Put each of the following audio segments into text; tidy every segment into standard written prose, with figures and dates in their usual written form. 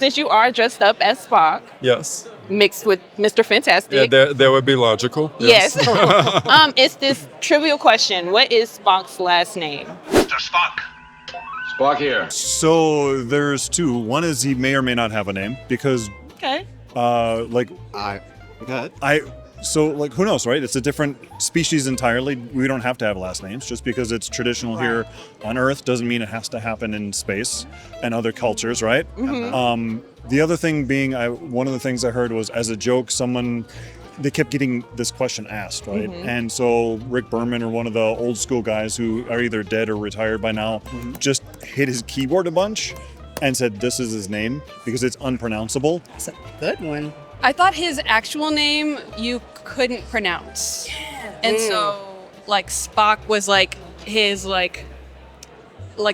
Since you are dressed up as Spock, Yes. mixed with Mr. Fantastic. Yeah, that would be logical. Yes. It's this trivial question. What is Spock's last name? Mr. Spock. Spock here. So there's two. One is he may or may not have a name because, Okay. who knows, right? It's a different species entirely. We don't have to have last names. Just because it's traditional here on Earth doesn't mean it has to happen in space and other cultures, right? Mm-hmm. The other thing being, one of the things I heard was as a joke, they kept getting this question asked, right? Mm-hmm. And so Rick Berman, or one of the old school guys who are either dead or retired by now, just hit his keyboard a bunch and said this is his name because it's unpronounceable. That's a good one. I thought his actual name you couldn't pronounce. And so like Spock was like his like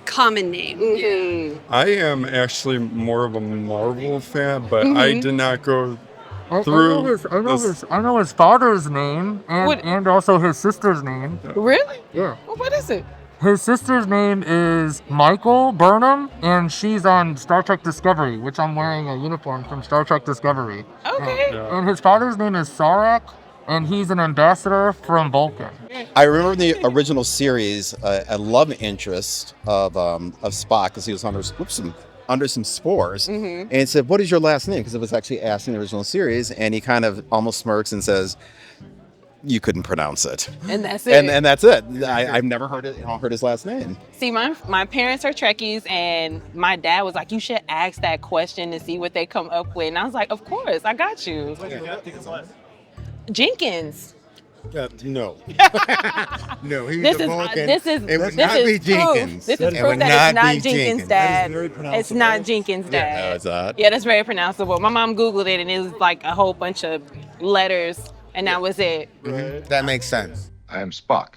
common name. Mm-hmm. I am actually more of a Marvel fan, but I did not go through. I know his father's name and also his sister's name. Really? Yeah. Well, what is it? His sister's name is Michael Burnham, and she's on Star Trek Discovery, which I'm wearing a uniform from Star Trek Discovery. Okay. And his father's name is Sarek, and he's an ambassador from Vulcan. I remember in the original series, a love interest of Spock, because he was under some spores, and it said, "What is your last name?" Because it was actually asked in the original series, and he kind of almost smirks and says, "You couldn't pronounce it," And that's it. and that's it. I've never heard his last name. See, my parents are Trekkies, and my dad was like, you should ask that question to see what they come up with. And I was like, of course, I got you. Jenkins. No. No, he's This a is Vulcan. this is It would this not is be proof. Jenkins. This is It proof would that it's not not be Jenkins' Jenkins. dad. Very It's not Jenkins' dad. No, it's not. Yeah, that's very pronounceable. My mom Googled it, and it was like a whole bunch of letters, and that was it. That makes sense. I am Spock.